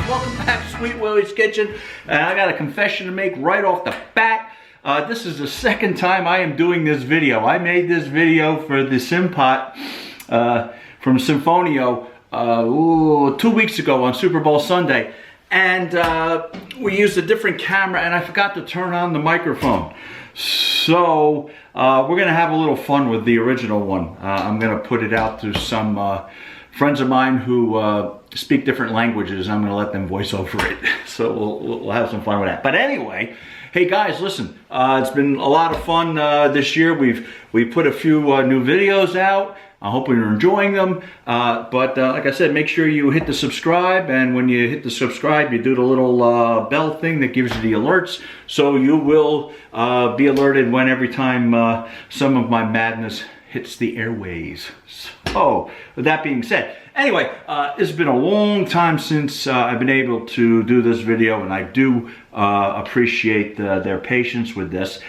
Welcome back to Sweet Willy's Kitchen. And I got a confession to make right off the bat. This is the second time I am doing this video. I made this video for the Simpot from Sinfonio 2 weeks ago on Super Bowl Sunday. And we used a different camera and I forgot to turn on the microphone. So we're gonna have a little fun with the original one. I'm gonna put it out to some friends of mine who speak different languages, and I'm gonna let them voice over it. So we'll have some fun with that. But anyway, hey guys, listen, it's been a lot of fun this year. We've put a few new videos out. I hope you're enjoying them. But like I said, make sure you hit the subscribe, and when you hit the subscribe, you do the little bell thing that gives you the alerts, so you will be alerted when every time some of my madness hits the airways. So, with that being said, anyway, it's been a long time since I've been able to do this video, and I do appreciate their patience with this.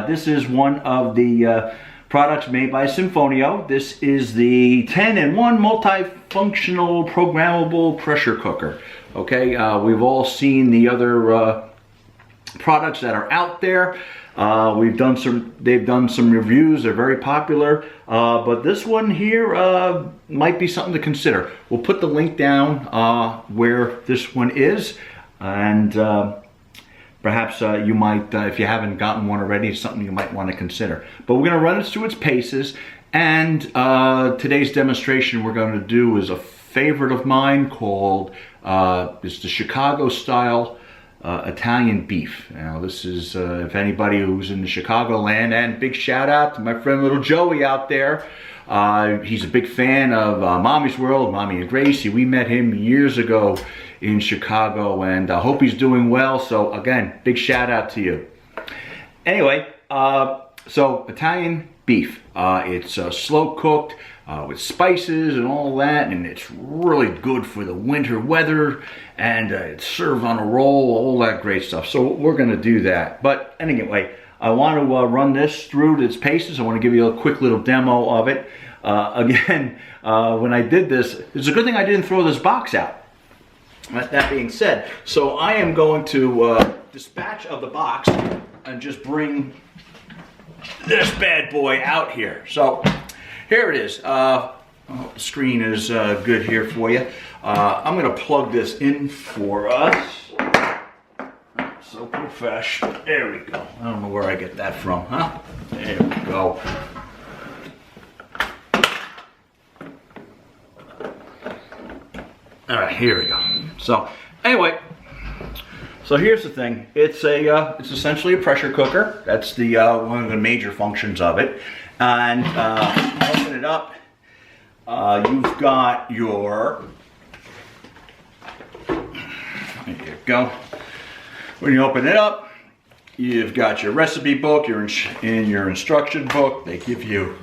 This is one of the products made by Sinfonio. This is the 10-in-1 multifunctional programmable pressure cooker. Okay, we've all seen the other products that are out there. They've done some reviews. They're very popular, but this one here might be something to consider. We'll put the link down where this one is, and perhaps you might, if you haven't gotten one already, it's something you might want to consider. But we're going to run it through its paces, and today's demonstration we're going to do is a favorite of mine called, it's the Chicago style Italian beef. Now this is, if anybody who's in the Chicagoland, and big shout out to my friend little Joey out there. He's a big fan of Mommy's World, Mommy and Gracie. We met him years ago in Chicago, and I hope he's doing well. So again, big shout out to you. Anyway, so Italian beef. It's slow cooked with spices and all that, and it's really good for the winter weather, and it's served on a roll, all that great stuff. So we're gonna do that. But anyway, I want to run this through its paces. I want to give you a quick little demo of it. Again, when I did this, it's a good thing I didn't throw this box out. That being said, so I am going to dispatch of the box and just bring this bad boy out here. So here it is. I hope the screen is good here for you. I'm going to plug this in for us. So professional. There we go. I don't know where I get that from, huh? There we go. All right, here we go. So anyway, so here's the thing. It's it's essentially a pressure cooker. That's the one of the major functions of it. And open it up. You've got your. There you go. When you open it up, you've got your recipe book. You're in your instruction book. They give you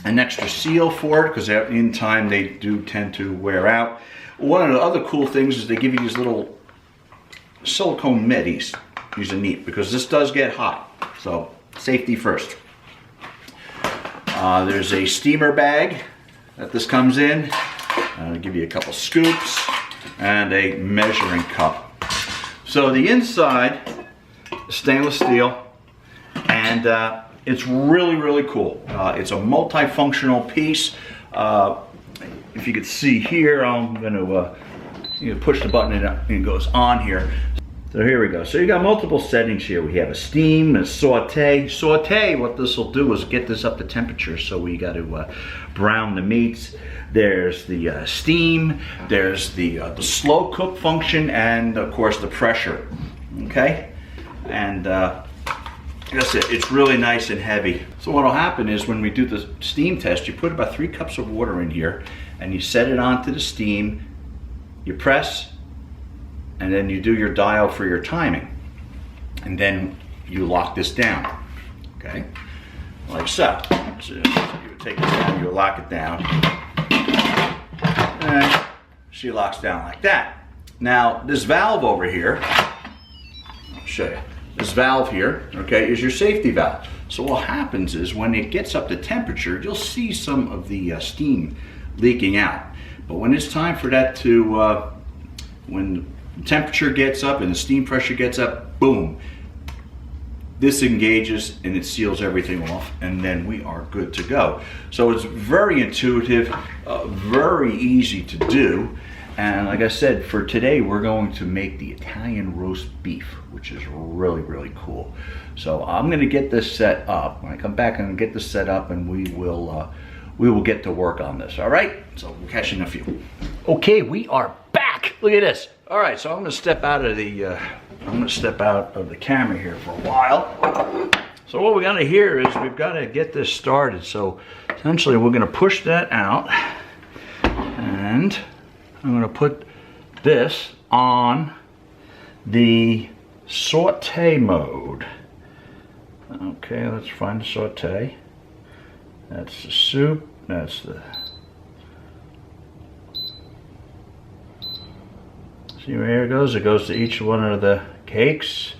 an extra seal for it because in time they do tend to wear out. One of the other cool things is they give you these little silicone middies. These are neat because this does get hot. So safety first. There's a steamer bag that this comes in. I'll give you a couple scoops and a measuring cup. So the inside is stainless steel, and it's really, really cool. It's a multifunctional piece. If you could see here, I'm going to push the button and it goes on here. So here we go. So you got multiple settings here. We have a steam, a saute. Saute, what this will do is get this up to temperature. So we got to brown the meats. There's the steam. There's the slow cook function, and of course the pressure. Okay, and that's it. It's really nice and heavy. So what will happen is when we do the steam test, you put about 3 cups of water in here, and you set it onto the steam. You press. And then you do your dial for your timing. And then you lock this down, okay? Like so. So you take it down, you lock it down. And she locks down like that. Now, this valve over here, I'll show you. This valve here, okay, is your safety valve. So what happens is when it gets up to temperature, you'll see some of the steam leaking out. But when it's time for that to, when temperature gets up and the steam pressure gets up, boom. This engages and it seals everything off, and then we are good to go. So it's very intuitive, very easy to do. And like I said, for today, we're going to make the Italian roast beef, which is really, really cool. So I'm gonna get this set up. When I come back, I'm gonna get this set up and we will get to work on this, all right? So we'll catch you in a few. Okay, we are back. Look at this. All right, so I'm gonna step out of the camera here for a while. So what we're gonna hear is we've gotta get this started. So essentially we're gonna push that out, and I'm gonna put this on the saute mode. Okay, let's find the saute. That's the soup, that's the... See where here it goes? It goes to each one of the cakes.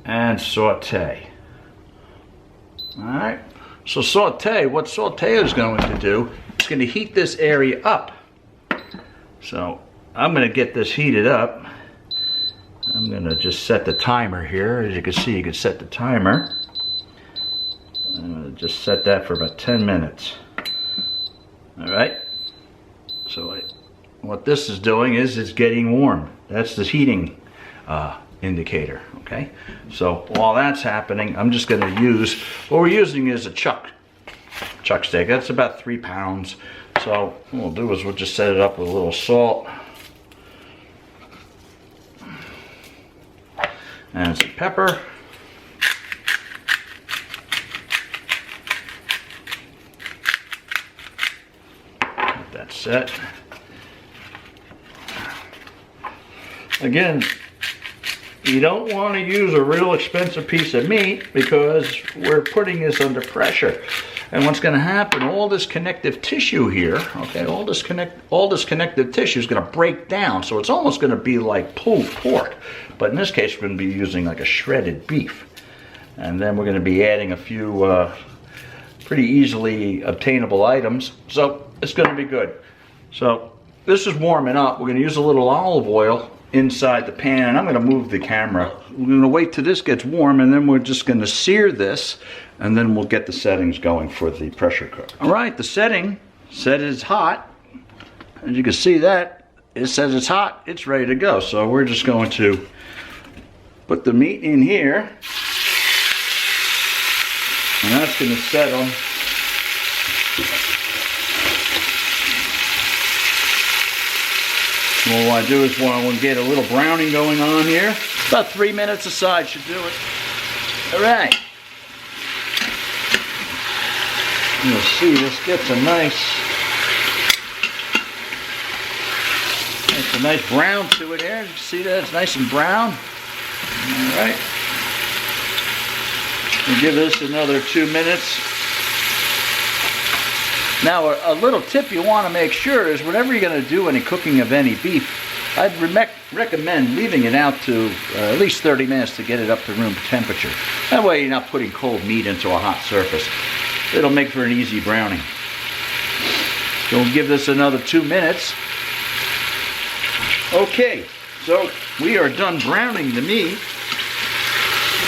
And saute. Alright, so saute, what saute is going to do, it's going to heat this area up. So I'm going to get this heated up. I'm going to just set the timer here. As you can see, you can set the timer. I'm going to just set that for about 10 minutes. Alright, so what this is doing is it's getting warm. That's the heating indicator. Okay, so while that's happening, I'm just going to use, what we're using is a chuck steak. That's about 3 pounds. So what we'll do is we'll just set it up with a little salt and some pepper. Get that set. Again, you don't want to use a real expensive piece of meat because we're putting this under pressure. And what's going to happen, all this connective tissue here, okay, all this connective tissue is going to break down. So it's almost going to be like pulled pork. But in this case, we're going to be using like a shredded beef. And then we're going to be adding a few pretty easily obtainable items. So it's going to be good. So this is warming up. We're going to use a little olive oil inside the pan, and I'm going to move the camera. We're going to wait till this gets warm, and then we're just going to sear this, and then we'll get the settings going for the pressure cooker. All right, the setting said it's hot. As you can see that, it says it's hot, it's ready to go. So we're just going to put the meat in here, and that's going to settle. What I want to do is want to get a little browning going on here. About 3 minutes aside should do it. All right. You'll see this gets a nice brown to it here. You see that? It's nice and brown. All right. We'll give this another 2 minutes. Now, a little tip you want to make sure is whenever you're going to do any cooking of any beef, I'd recommend leaving it out to at least 30 minutes to get it up to room temperature. That way you're not putting cold meat into a hot surface. It'll make for an easy browning. So we'll give this another 2 minutes. Okay, so we are done browning the meat.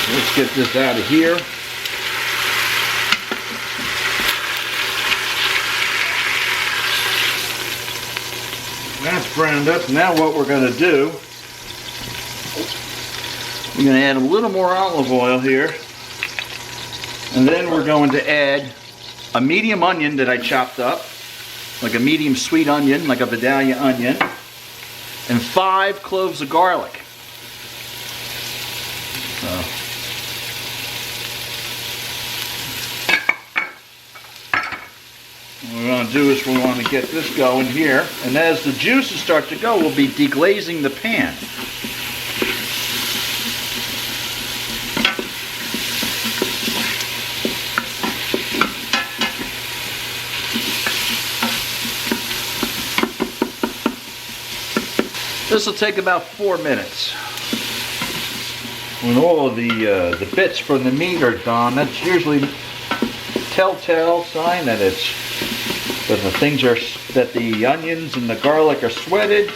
Let's get this out of here. That's browned up. Now what we're going to do, we're going to add a little more olive oil here, and then we're going to add a medium onion that I chopped up, like a medium sweet onion, like a Vidalia onion, and 5 cloves of garlic. What we're going to do is we want to get this going here, and as the juices start to go, we'll be deglazing the pan. This will take about 4 minutes. When all of the bits from the meat are gone, that's usually telltale sign that that the onions and the garlic are sweated.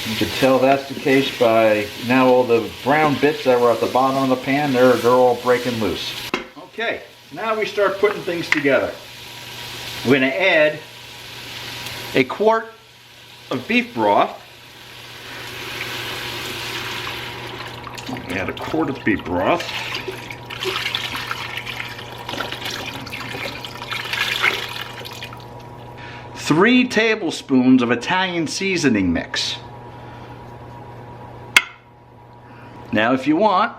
You can tell that's the case by now all the brown bits that were at the bottom of the pan, they're all breaking loose. Okay, now we start putting things together. We're going to add a quart of beef broth. Add a quart of beef broth. Three tablespoons of Italian seasoning mix. Now if you want,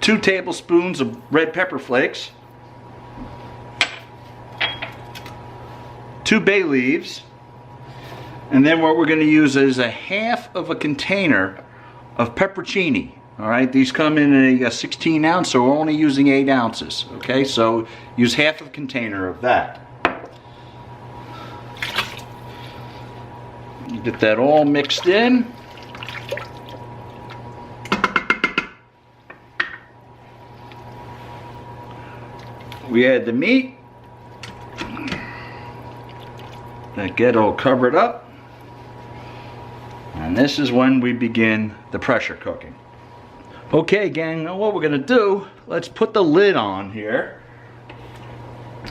2 tablespoons of red pepper flakes, 2 bay leaves, and then what we're going to use is a half of a container of pepperoncini. Alright, these come in a 16 ounce, so we're only using 8 ounces. Okay, so use half a container of that. You get that all mixed in. We add the meat. That get all covered up. And this is when we begin the pressure cooking. Okay, gang, now what we're going to do, let's put the lid on here.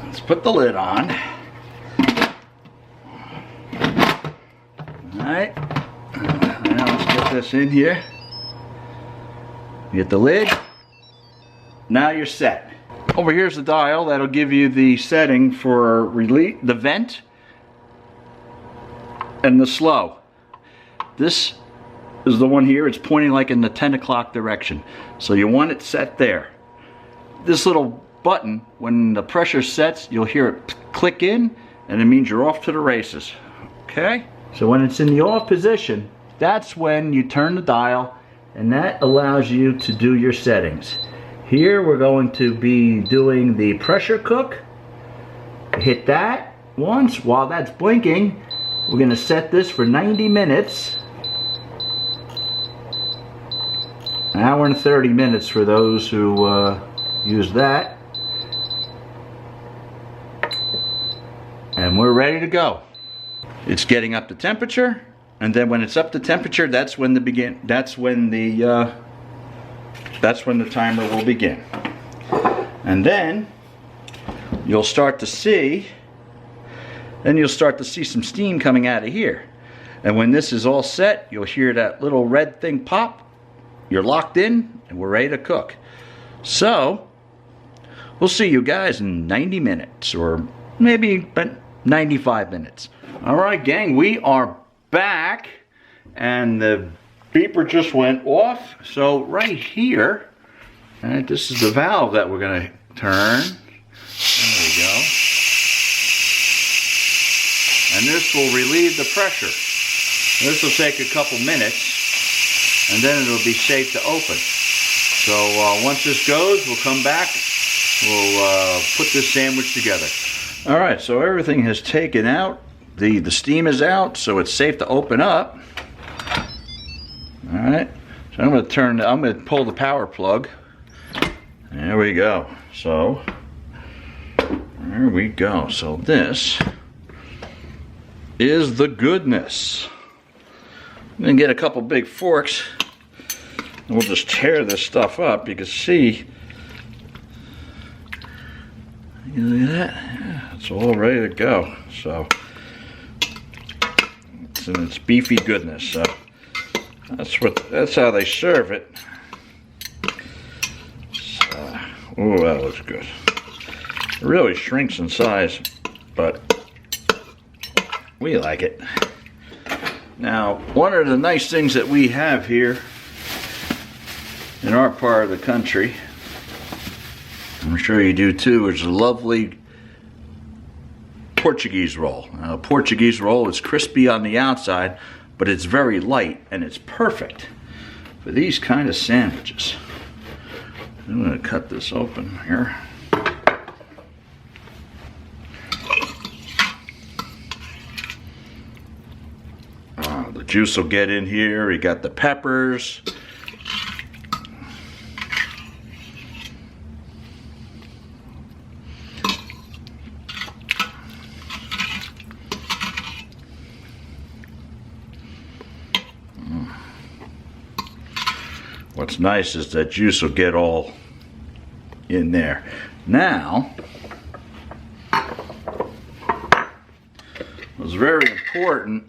Let's put the lid on. Alright. Now let's get this in here. Get the lid. Now you're set. Over here's the dial that'll give you the setting for the vent and the slow. This is the one here. It's pointing like in the 10 o'clock direction. So you want it set there. This little button, when the pressure sets, you'll hear it click in, and it means you're off to the races. Okay? So when it's in the off position, that's when you turn the dial, and that allows you to do your settings. Here we're going to be doing the pressure cook. Hit that once. While that's blinking, we're going to set this for 90 minutes. An hour and 30 minutes for those who use that. And we're ready to go. It's getting up to temperature, and then when it's up to temperature, that's when the timer will begin. And then you'll start to see some steam coming out of here. And when this is all set, you'll hear that little red thing pop. You're locked in, and we're ready to cook. So we'll see you guys in 90 minutes, or maybe 95 minutes. All right, gang, we are back, and the beeper just went off. So right here, this is the valve that we're going to turn. There we go. And this will relieve the pressure. This will take a couple minutes, and then it'll be safe to open. So once this goes, we'll come back. We'll put this sandwich together. All right, so everything has taken out. The steam is out, so it's safe to open up. All right, so I'm going to pull the power plug. There we go. So there we go. So this is the goodness. I'm going to get a couple big forks, and we'll just tear this stuff up. You can see. You look at that? Yeah, it's all ready to go. So it's in its beefy goodness. So that's how they serve it. So, oh, that looks good. It really shrinks in size, but we like it. Now, one of the nice things that we have here in our part of the country, I'm sure you do too, is a lovely Portuguese roll. Now, a Portuguese roll is crispy on the outside, but it's very light, and it's perfect for these kind of sandwiches. I'm going to cut this open here. The juice will get in here. You got the peppers. what's nice is that juice will get all in there. Now, what's very important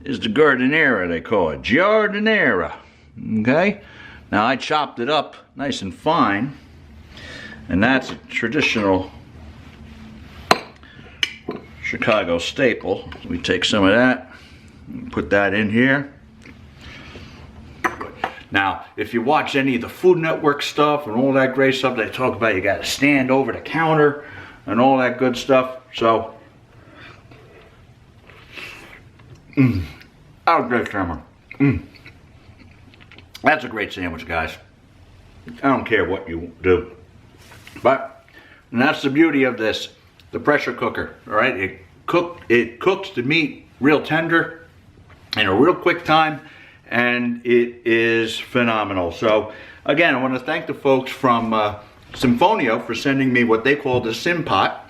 is the giardiniera, they call it. Giardiniera. Okay? Now I chopped it up nice and fine, and that's a traditional Chicago staple. We take some of that and put that in here. Now, if you watch any of the Food Network stuff and all that great stuff, they talk about you got to stand over the counter and all that good stuff. So, that was great, Cameron. That's a great sandwich, guys. I don't care what you do. But, and that's the beauty of this, the pressure cooker, all right? It cooks the meat real tender in a real quick time, and it is phenomenal. So, again, I want to thank the folks from Symfonio for sending me what they call the Sim Pot.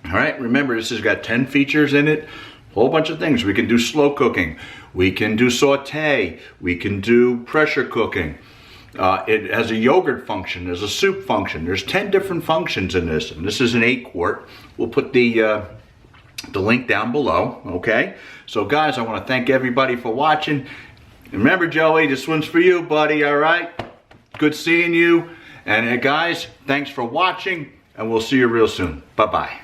All right, remember this has got 10 features in it. A whole bunch of things. We can do slow cooking. We can do saute. We can do pressure cooking. It has a yogurt function. There's a soup function. There's 10 different functions in this. And this is an 8 quart. We'll put the link down below. Okay? So guys, I want to thank everybody for watching. Remember, Joey, this one's for you, buddy. All right? Good seeing you. And guys, thanks for watching. And we'll see you real soon. Bye-bye.